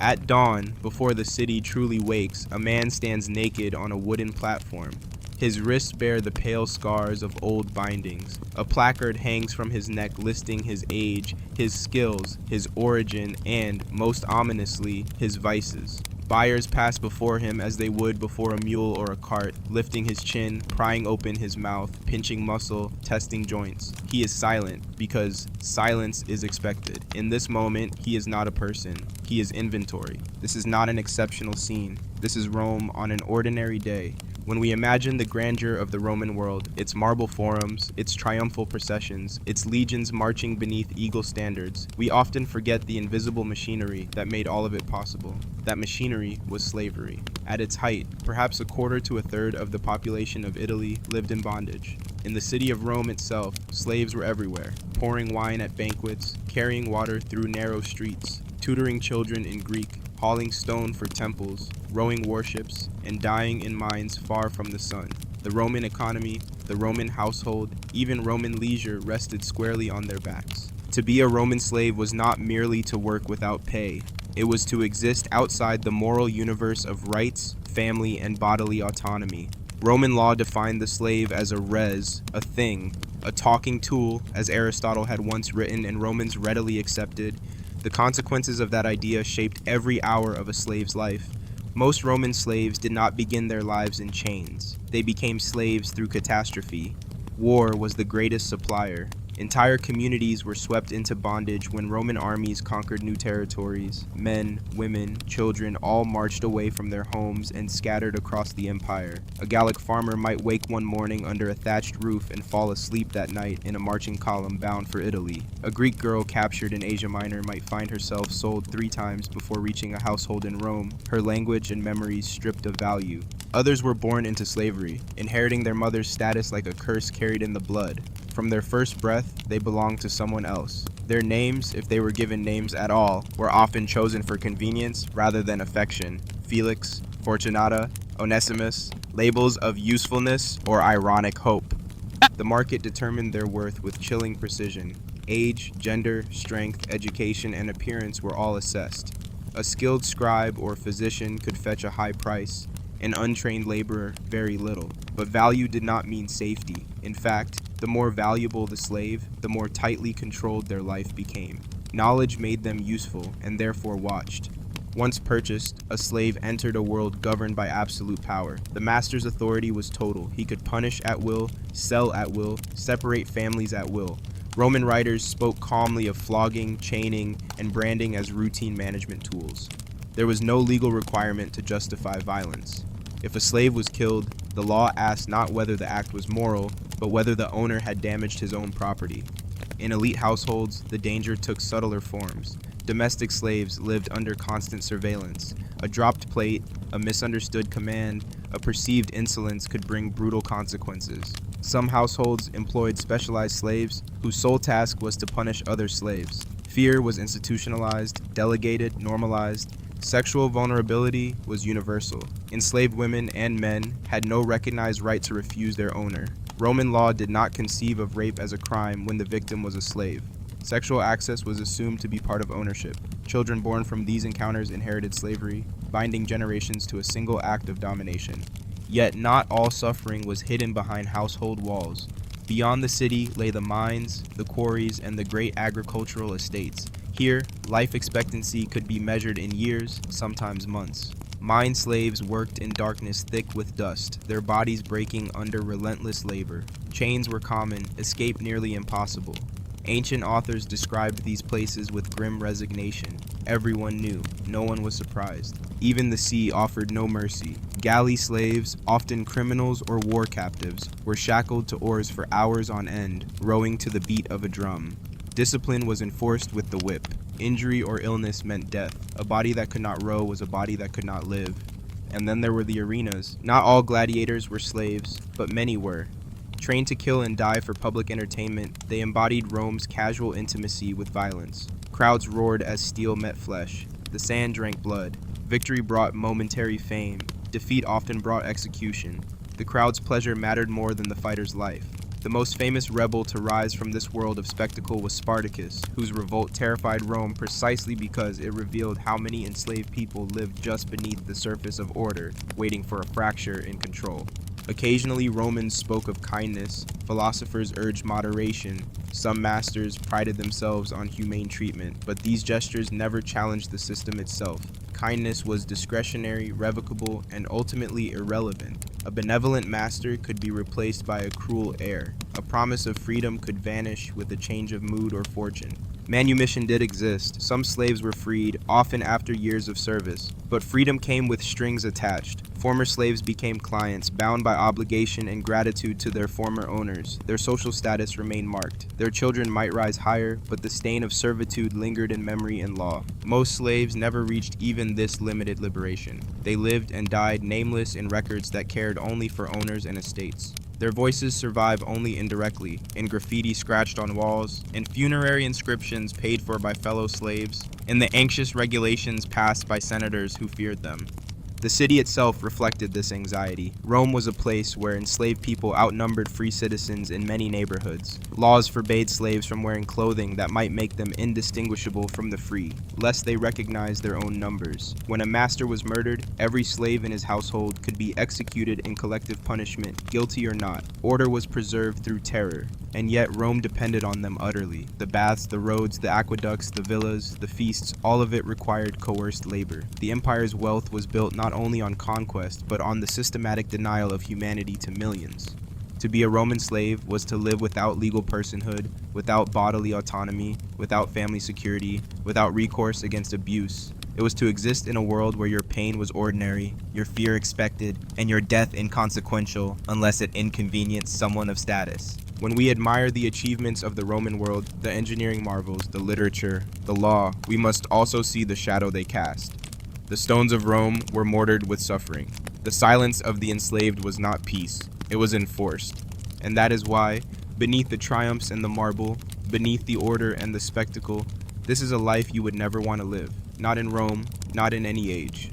At dawn, before the city truly wakes, a man stands naked on a wooden platform. His wrists bear the pale scars of old bindings. A placard hangs from his neck listing his age, his skills, his origin, and, most ominously, his vices. Buyers pass before him as they would before a mule or a cart, lifting his chin, prying open his mouth, pinching muscle, testing joints. He is silent, because silence is expected. In this moment, he is not a person. He is inventory. This is not an exceptional scene. This is Rome on an ordinary day. When we imagine the grandeur of the Roman world, its marble forums, its triumphal processions, its legions marching beneath eagle standards, we often forget the invisible machinery that made all of it possible. That machinery was slavery. At its height, perhaps a quarter to a third of the population of Italy lived in bondage. In the city of Rome itself, slaves were everywhere, pouring wine at banquets, carrying water through narrow streets, tutoring children in Greek, hauling stone for temples, rowing warships, and dying in mines far from the sun. The Roman economy, the Roman household, even Roman leisure rested squarely on their backs. To be a Roman slave was not merely to work without pay. It was to exist outside the moral universe of rights, family, and bodily autonomy. Roman law defined the slave as a res, a thing, a talking tool, as Aristotle had once written and Romans readily accepted. The consequences of that idea shaped every hour of a slave's life. Most Roman slaves did not begin their lives in chains. They became slaves through catastrophe. War was the greatest supplier. Entire communities were swept into bondage when Roman armies conquered new territories. Men, women, children all marched away from their homes and scattered across the empire. A Gallic farmer might wake one morning under a thatched roof and fall asleep that night in a marching column bound for Italy. A Greek girl captured in Asia Minor might find herself sold 3 times before reaching a household in Rome, her language and memories stripped of value. Others were born into slavery, inheriting their mother's status like a curse carried in the blood. From their first breath, they belonged to someone else. Their names, if they were given names at all, were often chosen for convenience rather than affection. Felix, Fortunata, Onesimus, labels of usefulness or ironic hope. The market determined their worth with chilling precision. Age, gender, strength, education, and appearance were all assessed. A skilled scribe or physician could fetch a high price, an untrained laborer very little. But value did not mean safety. In fact, the more valuable the slave, the more tightly controlled their life became. Knowledge made them useful and therefore watched. Once purchased, a slave entered a world governed by absolute power. The master's authority was total. He could punish at will, sell at will, separate families at will. Roman writers spoke calmly of flogging, chaining, and branding as routine management tools. There was no legal requirement to justify violence. If a slave was killed, the law asked not whether the act was moral, but whether the owner had damaged his own property. In elite households, the danger took subtler forms. Domestic slaves lived under constant surveillance. A dropped plate, a misunderstood command, a perceived insolence could bring brutal consequences. Some households employed specialized slaves whose sole task was to punish other slaves. Fear was institutionalized, delegated, normalized. Sexual vulnerability was universal. Enslaved women and men had no recognized right to refuse their owner. Roman law did not conceive of rape as a crime when the victim was a slave. Sexual access was assumed to be part of ownership. Children born from these encounters inherited slavery, binding generations to a single act of domination. Yet not all suffering was hidden behind household walls. Beyond the city lay the mines, the quarries, and the great agricultural estates. Here, life expectancy could be measured in years, sometimes months. Mine slaves worked in darkness thick with dust, their bodies breaking under relentless labor. Chains were common, escape nearly impossible. Ancient authors described these places with grim resignation. Everyone knew, no one was surprised. Even the sea offered no mercy. Galley slaves, often criminals or war captives, were shackled to oars for hours on end, rowing to the beat of a drum. Discipline was enforced with the whip. Injury or illness meant death. A body that could not row was a body that could not live. And then there were the arenas. Not all gladiators were slaves, but many were. Trained to kill and die for public entertainment, they embodied Rome's casual intimacy with violence. Crowds roared as steel met flesh. The sand drank blood. Victory brought momentary fame. Defeat often brought execution. The crowd's pleasure mattered more than the fighter's life. The most famous rebel to rise from this world of spectacle was Spartacus, whose revolt terrified Rome precisely because it revealed how many enslaved people lived just beneath the surface of order, waiting for a fracture in control. Occasionally, Romans spoke of kindness, philosophers urged moderation, some masters prided themselves on humane treatment, but these gestures never challenged the system itself. Kindness was discretionary, revocable, and ultimately irrelevant. A benevolent master could be replaced by a cruel heir. A promise of freedom could vanish with a change of mood or fortune. Manumission did exist. Some slaves were freed, often after years of service. But freedom came with strings attached. Former slaves became clients, bound by obligation and gratitude to their former owners. Their social status remained marked. Their children might rise higher, but the stain of servitude lingered in memory and law. Most slaves never reached even this limited liberation. They lived and died nameless in records that cared only for owners and estates. Their voices survive only indirectly, in graffiti scratched on walls, in funerary inscriptions paid for by fellow slaves, in the anxious regulations passed by senators who feared them. The city itself reflected this anxiety. Rome was a place where enslaved people outnumbered free citizens in many neighborhoods. Laws forbade slaves from wearing clothing that might make them indistinguishable from the free, lest they recognize their own numbers. When a master was murdered, every slave in his household could be executed in collective punishment, guilty or not. Order was preserved through terror. And yet Rome depended on them utterly. The baths, the roads, the aqueducts, the villas, the feasts, all of it required coerced labor. The empire's wealth was built not only on conquest, but on the systematic denial of humanity to millions. To be a Roman slave was to live without legal personhood, without bodily autonomy, without family security, without recourse against abuse. It was to exist in a world where your pain was ordinary, your fear expected, and your death inconsequential unless it inconvenienced someone of status. When we admire the achievements of the Roman world, the engineering marvels, the literature, the law, we must also see the shadow they cast. The stones of Rome were mortared with suffering. The silence of the enslaved was not peace, it was enforced. And that is why, beneath the triumphs and the marble, beneath the order and the spectacle, this is a life you would never want to live. Not in Rome, not in any age.